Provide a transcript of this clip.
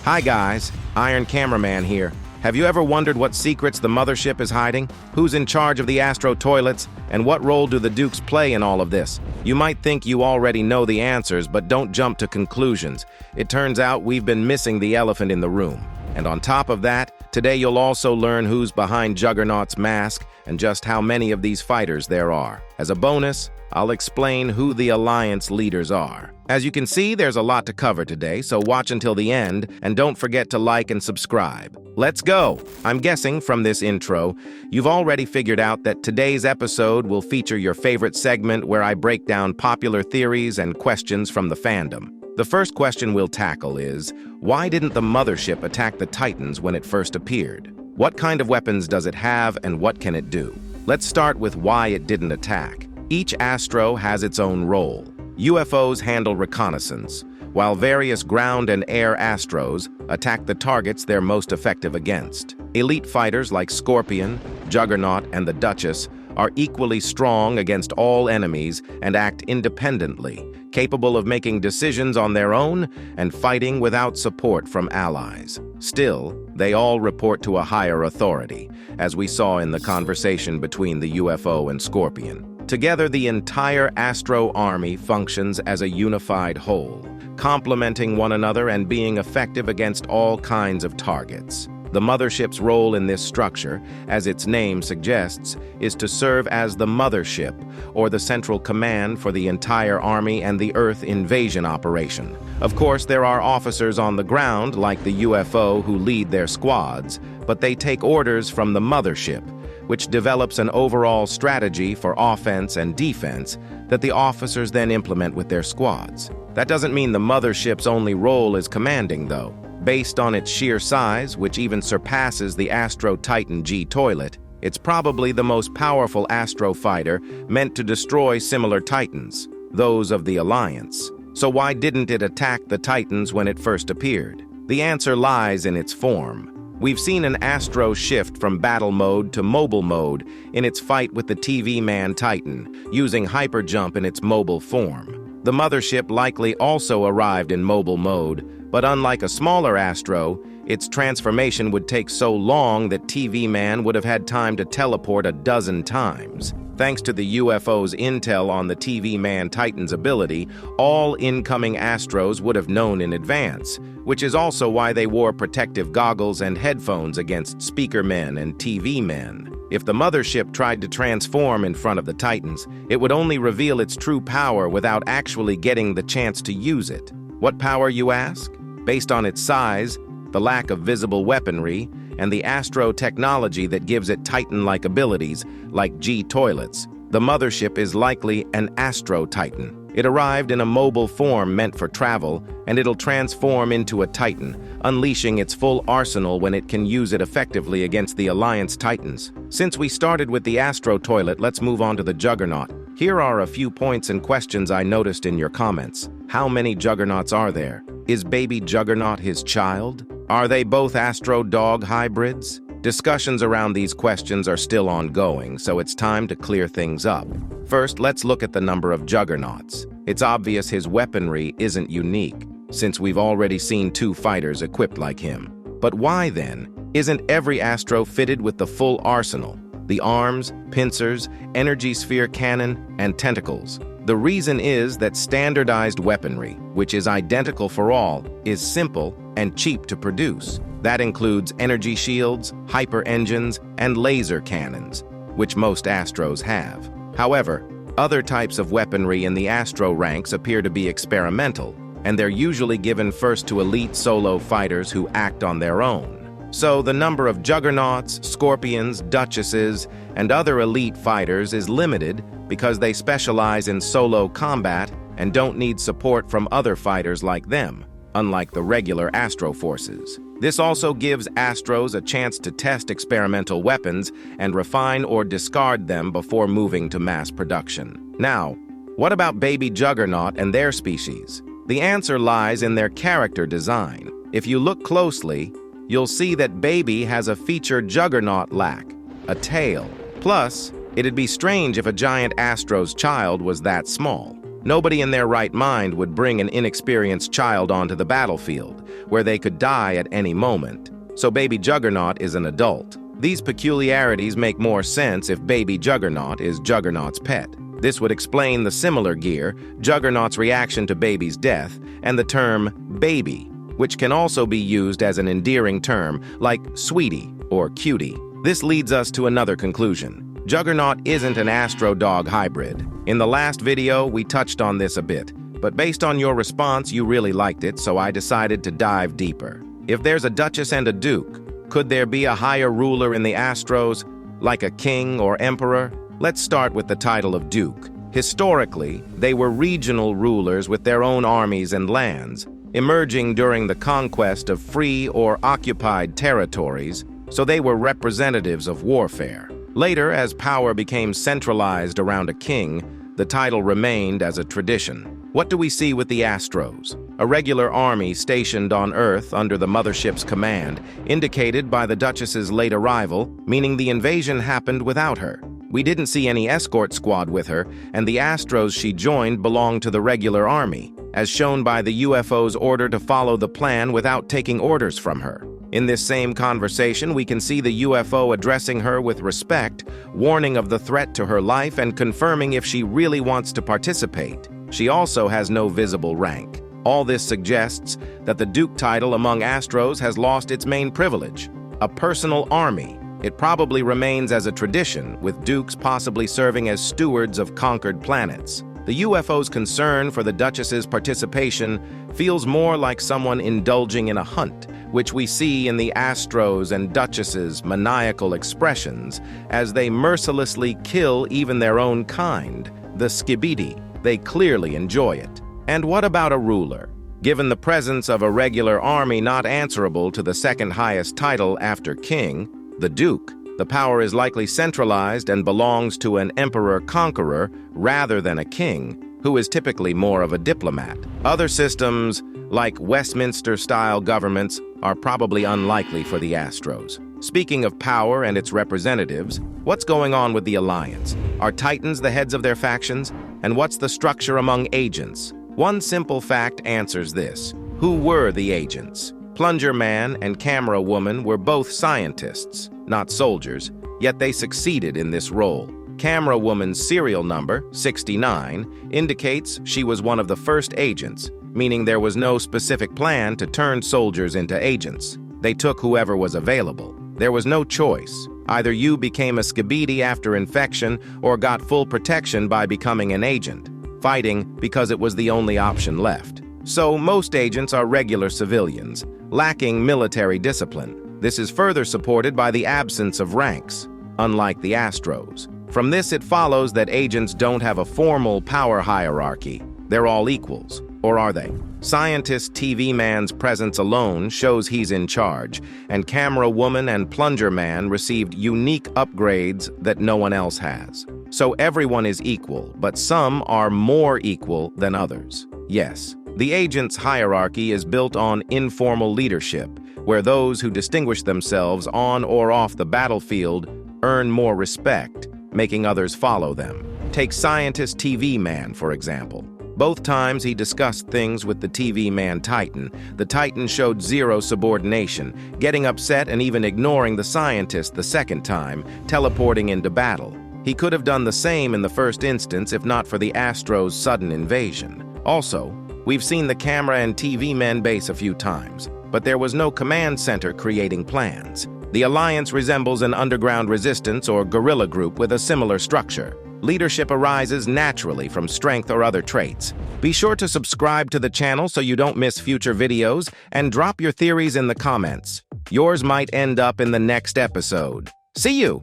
Hi guys, Iron Cameraman here. Have you ever wondered what secrets the mothership is hiding? Who's in charge of the Astro toilets? And what role do the Dukes play in all of this? You might think you already know the answers, but don't jump to conclusions. It turns out we've been missing the elephant in the room. And on top of that, today you'll also learn who's behind Juggernaut's mask and just how many of these fighters there are. As a bonus, I'll explain who the Alliance leaders are. As you can see, there's a lot to cover today, so watch until the end, and don't forget to like and subscribe. Let's go! I'm guessing from this intro, you've already figured out that today's episode will feature your favorite segment where I break down popular theories and questions from the fandom. The first question we'll tackle is, why didn't the mothership attack the Titans when it first appeared? What kind of weapons does it have, and what can it do? Let's start with why it didn't attack. Each Astro has its own role. UFOs handle reconnaissance, while various ground and air Astros attack the targets they're most effective against. Elite fighters like Scorpion, Juggernaut, and the Duchess are equally strong against all enemies and act independently, capable of making decisions on their own and fighting without support from allies. Still, they all report to a higher authority, as we saw in the conversation between the UFO and Scorpion. Together, the entire Astro army functions as a unified whole, complementing one another and being effective against all kinds of targets. The mothership's role in this structure, as its name suggests, is to serve as the mothership, or the central command for the entire army and the Earth invasion operation. Of course, there are officers on the ground, like the UFO, who lead their squads, but they take orders from the mothership, which develops an overall strategy for offense and defense that the officers then implement with their squads. That doesn't mean the mothership's only role is commanding, though. Based on its sheer size, which even surpasses the Astro Titan G Toilet, it's probably the most powerful Astro fighter meant to destroy similar Titans, those of the Alliance. So why didn't it attack the Titans when it first appeared? The answer lies in its form. We've seen an Astro shift from battle mode to mobile mode in its fight with the TV Man Titan, using hyperjump in its mobile form. The mothership likely also arrived in mobile mode, but unlike a smaller Astro, its transformation would take so long that TV Man would have had time to teleport a dozen times. Thanks to the UFO's intel on the TV Man Titan's ability, all incoming Astros would have known in advance, which is also why they wore protective goggles and headphones against speaker men and TV men. If the mothership tried to transform in front of the Titans, it would only reveal its true power without actually getting the chance to use it. What power, you ask? Based on its size, the lack of visible weaponry, and the Astro technology that gives it Titan-like abilities, like G toilets, the mothership is likely an Astro Titan. It arrived in a mobile form meant for travel, and it'll transform into a Titan, unleashing its full arsenal when it can use it effectively against the Alliance Titans. Since we started with the Astro Toilet, let's move on to the Juggernaut. Here are a few points and questions I noticed in your comments. How many Juggernauts are there? Is baby Juggernaut his child? Are they both Astro-Dog hybrids? Discussions around these questions are still ongoing, so it's time to clear things up. First, let's look at the number of Juggernauts. It's obvious his weaponry isn't unique, since we've already seen two fighters equipped like him. But why, then, isn't every Astro fitted with the full arsenal? The arms, pincers, energy sphere cannon, and tentacles. The reason is that standardized weaponry, which is identical for all, is simple and cheap to produce. That includes energy shields, hyper engines, and laser cannons, which most Astros have. However, other types of weaponry in the Astro ranks appear to be experimental, and they're usually given first to elite solo fighters who act on their own. So the number of Juggernauts, Scorpions, Duchesses, and other elite fighters is limited because they specialize in solo combat and don't need support from other fighters like them, unlike the regular Astro forces. This also gives Astros a chance to test experimental weapons and refine or discard them before moving to mass production. Now, what about baby Juggernaut and their species? The answer lies in their character design. If you look closely, you'll see that baby has a feature Juggernaut lack, a tail. Plus, it'd be strange if a giant Astro's child was that small. Nobody in their right mind would bring an inexperienced child onto the battlefield, where they could die at any moment. So baby Juggernaut is an adult. These peculiarities make more sense if baby Juggernaut is Juggernaut's pet. This would explain the similar gear, Juggernaut's reaction to baby's death, and the term baby, which can also be used as an endearing term like sweetie or cutie. This leads us to another conclusion. Juggernaut isn't an Astro dog hybrid. In the last video, we touched on this a bit, but based on your response, you really liked it, so I decided to dive deeper. If there's a Duchess and a Duke, could there be a higher ruler in the Astros, like a king or emperor? Let's start with the title of Duke. Historically, they were regional rulers with their own armies and lands, emerging during the conquest of free or occupied territories, so they were representatives of warfare. Later, as power became centralized around a king, the title remained as a tradition. What do we see with the Astros? A regular army stationed on Earth under the mothership's command, indicated by the Duchess's late arrival, meaning the invasion happened without her. We didn't see any escort squad with her, and the Astros she joined belonged to the regular army, as shown by the UFO's order to follow the plan without taking orders from her. In this same conversation, we can see the UFO addressing her with respect, warning of the threat to her life and confirming if she really wants to participate. She also has no visible rank. All this suggests that the Duke title among Astros has lost its main privilege, a personal army. It probably remains as a tradition, with Dukes possibly serving as stewards of conquered planets. The UFO's concern for the Duchess's participation feels more like someone indulging in a hunt, which we see in the Astros and Duchess's maniacal expressions as they mercilessly kill even their own kind, the Skibidi. They clearly enjoy it. And what about a ruler? Given the presence of a regular army not answerable to the second highest title after king, the Duke, the power is likely centralized and belongs to an emperor-conqueror rather than a king, who is typically more of a diplomat. Other systems, like Westminster-style governments, are probably unlikely for the Astros. Speaking of power and its representatives, what's going on with the Alliance? Are Titans the heads of their factions? And what's the structure among agents? One simple fact answers this. Who were the agents? Plunger Man and Camera Woman were both scientists, not soldiers, yet they succeeded in this role. Camera Woman's serial number, 69, indicates she was one of the first agents, meaning there was no specific plan to turn soldiers into agents. They took whoever was available. There was no choice. Either you became a Skibidi after infection or got full protection by becoming an agent, fighting because it was the only option left. So most agents are regular civilians, lacking military discipline. This is further supported by the absence of ranks, unlike the Astros. From this, it follows that agents don't have a formal power hierarchy. They're all equals. Or are they? Scientist TV Man's presence alone shows he's in charge, and Camera Woman and Plunger Man received unique upgrades that no one else has. So everyone is equal, but some are more equal than others. Yes, the agent's hierarchy is built on informal leadership, where those who distinguish themselves on or off the battlefield earn more respect, making others follow them. Take Scientist TV Man, for example. Both times he discussed things with the TV Man Titan, the Titan showed zero subordination, getting upset and even ignoring the scientist the second time, teleporting into battle. He could have done the same in the first instance if not for the Astros' sudden invasion. Also, we've seen the Camera and TV Men base a few times, but there was no command center creating plans. The Alliance resembles an underground resistance or guerrilla group with a similar structure. Leadership arises naturally from strength or other traits. Be sure to subscribe to the channel so you don't miss future videos, and drop your theories in the comments. Yours might end up in the next episode. See you!